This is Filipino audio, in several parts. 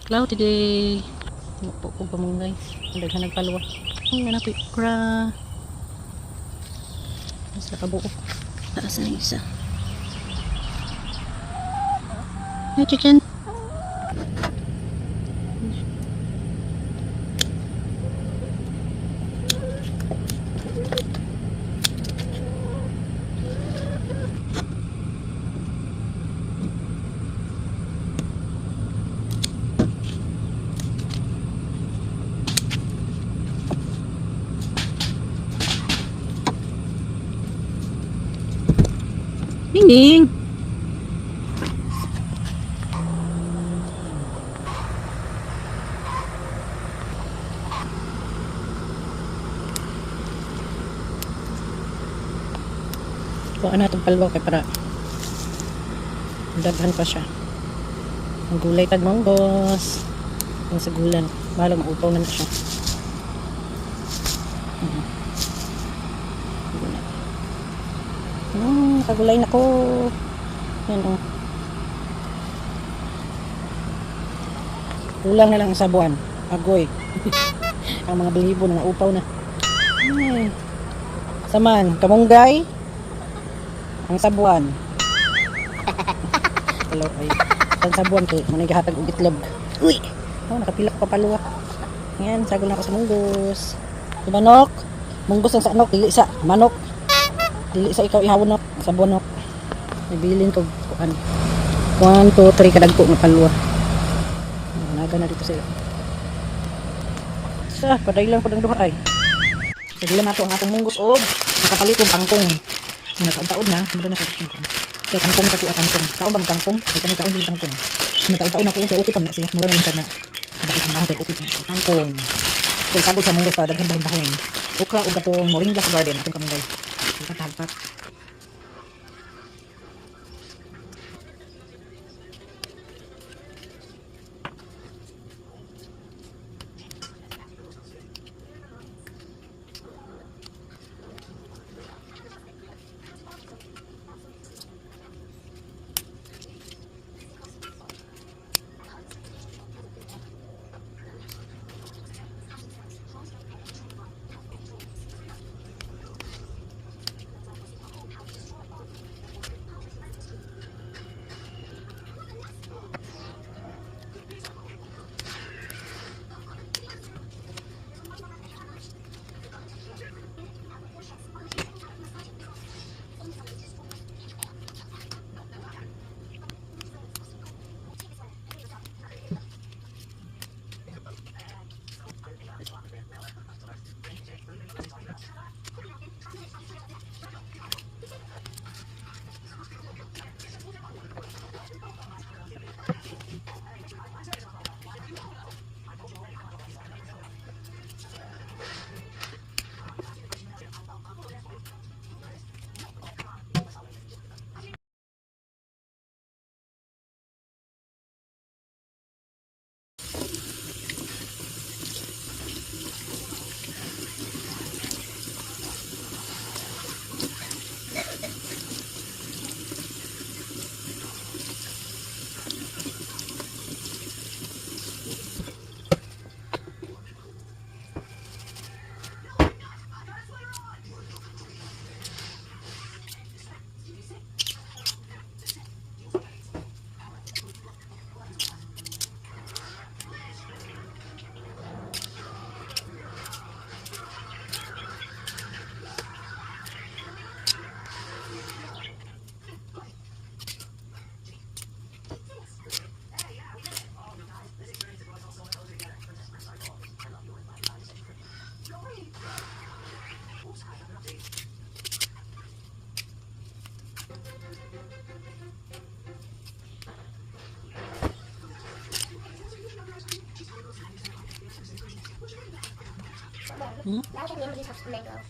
Cloudy day. Mupo ko pamunggay. Daghan nagpalwa. Ang napi kra. Sa kabuok. Taas na isa. Hey, chicken. Ning. Kuha na itong palwa kay para daghan pa siya. Ang gulay tag manggos. Ang sagulan. Bahala maupaw na siya. Kagulay na ko. Yan o. Kulang na lang ang sabuan. Agoy. Ang mga balibo na naupaw na. Ay. Saman, kamunggay. Ang sabuan. Hello, ay. Ang sabuan ko. Manay gahatag og itlog. Uy. Oh, nakapilak pa paluwa. Yan, sagol na ako sa munggos. Sa manok. Munggos ang sa anok. Dili sa manok. Dili sa ikaw ihawon sa bonok. Ibilin ko kuan. 1, 2, 3 kadagko nga palwa. Naga na dito sila. Sa padailan ko ng duha ay. Sige lang nato ang atong munggos og nakapalit og kangkong. Nakautaod na, meron na sa kangkong. Kaya kangkong sa tuwa kangkong. Kaon bang kangkong? Kaya kami kaon din kangkong. Nakautaod na ko kung okay pa na siya. Mura na yung na. Bakit ang mahal okay pa kangkong. Kaya sabog sa munggos pa daghan bahin-bahin. Okra og atong moringa sa garden atong kamungay. Talpat.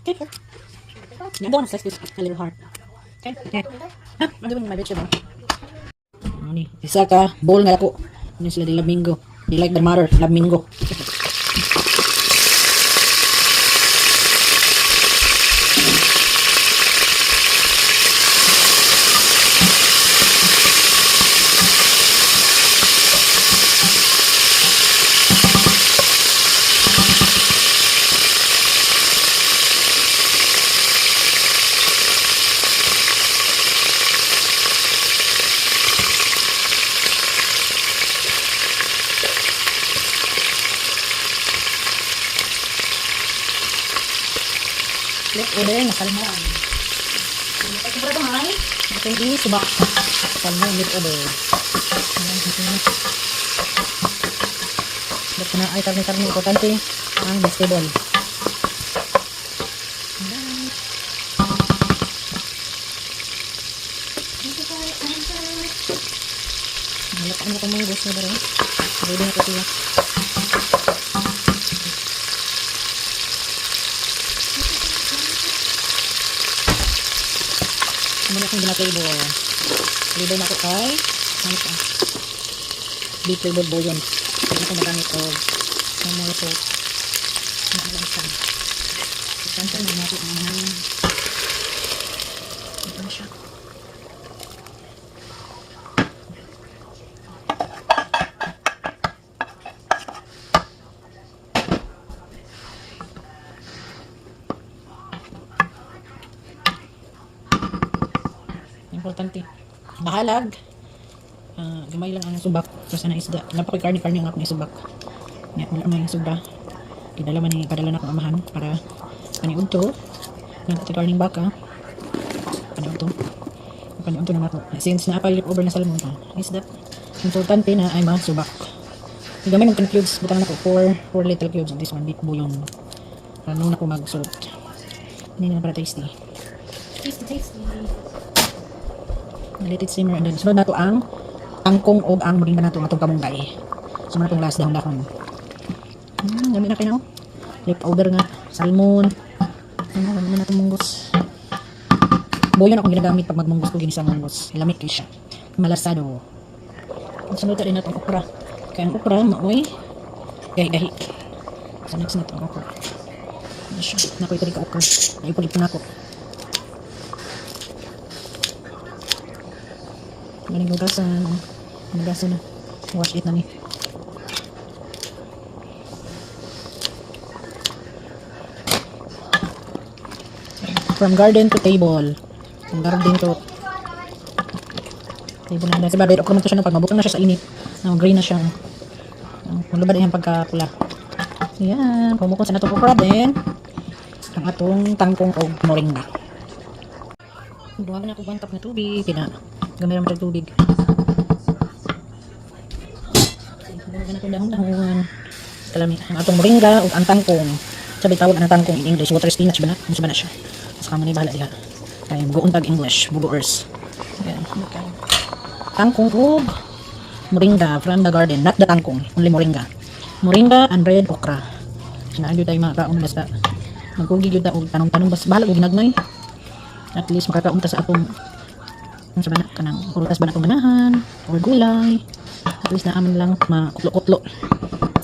Okay. You don't slice this a little hard. Okay. I'm doing my vegetable. Ani, isa ka bowl nga ako. Ini sila di Lamingo. They like the mother, Lamingo. Leftover na salmon. Ito ba ito ay? Ito yung subak. Salmon leftover. Ito na ay karne-karne importante ang vegetable. Malap ano kung mga gusto na rin. Ready na ito siya. Muna akong ginatable. Label na ako kay ano ito? Beef flavored bouillon. Kaya na ako magamit o mga salt. Ano lang siya. Isang na natin ang ito na siya. Importante. Bahalag. Gamay lang ang subak. So sana isda. Napakoy-karni-karni ang ako ni subak. Nga, wala may sobra. Padala na akong amahan para paniud to. Nagkati-karning baka. Paniud to na ako. Since na-apply over na salmon to. Isda. Importante na ay mga subak. Gamay ng cubes. Butang na ko 4 little cubes of this one. Beef bouillon. Para nung ako mag-salt. Hindi na para tasty. Tasty. Let it simmer and then sunod na to ang tangkong o ang moringa na to atong kamunggay. Sunod na itong last dahon-dahon. Dami na kayo. Leftover nga. Salmon. Dami na itong munggos. Buyon akong ginagamit pag magmunggos ko ginisang munggos. Ilamit kayo siya. Malasado. Sunod na rin natin okra. Kaya ang okra maoy gahi-gahi. So next na ito ang okra. Nakoy ko rin ka okra. Naipulit ko na ako. Galing hugasan na. Wash it na ni. From garden to table. From garden to table na. Kasi babay okra man to siya. Pag mabukang na siya sa init. Green na siya. Malubad yung pagkapula. Ayan. Pumukon sa natong okra din. Ang atong tangkong o moringa. Buhagan na ako bantap na tubig. Gamay naman ng tubig. Buhagan ako dahon-dahon. Kalami. Ang atong moringa o ang tangkong. Sabi tawag ang tangkong in English. Water spinach ba na? Musa ba na siya? Saka man bahala diha. Kaya bugoon tag English. Bugoers. Ayan. Tangkong o moringa from the garden. Not the tangkong. Only moringa. Moringa and red okra. Sinaagyo tayo mga kaon basta. Magkugi yun ta o tanong-tanong. Basta bahala o ginagmay. At least makakaunta sa atong sa banak kanang prutas ba na itong ganahan or gulay. At least na amin lang makutlo-kutlo.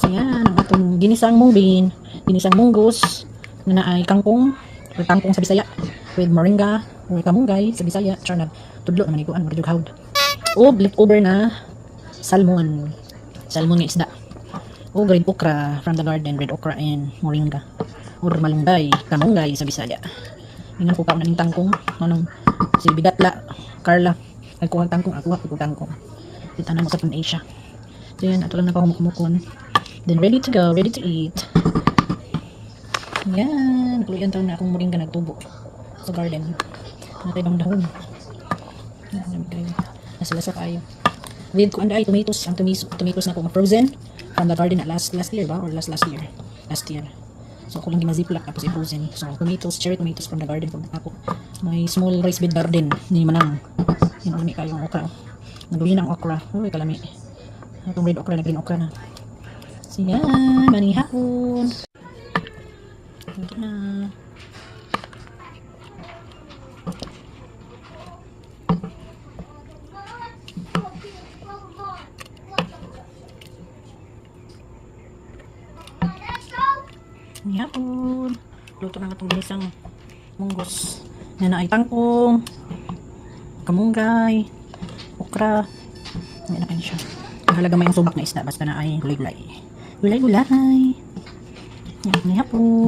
So yan ang atong ginisang mung bean, ginisang munggos na ay kangkong or tangkong sa Bisaya with moringa or kamunggay sa Bisaya. Char na tudlo naman ikuan or jughawd. O leftover na salmon nga isda. O red okra from the garden, red okra and moringa or malunggay, kamunggay sa Bisaya. Ingan ko kaon na ning tangkong anong si Bigatla Carla nagkuha tangkong ako tangkong dito na mo sa Pan-Asia. So yan ato lang na pahumukmukon. Then ready to go, ready to eat. Yan kluyan taon na akong moringa nagtubo sa garden. Natay bang dahon. Nasa kayo with ko anday tomatoes. Ang tomatoes na ko frozen from the garden last year ba or last year. So ako lang ginaziplock tapos i-frozen. So tomatoes, cherry tomatoes from the garden from ako. May small rice bed garden ni manang. Yung umi kayong okra. Naduhin ang okra. Uy, kalami. Itong red okra na green okra na. So yan, manihapon. Ito na. Manihapon. Luto na itong ginisang munggos. Na ay tangkong, kamunggay, okra. Ngayon na kayo siya. Mahalaga may ang subak na isda basta na ay gulay-gulay. Gulay-gulay. Yan, hapon.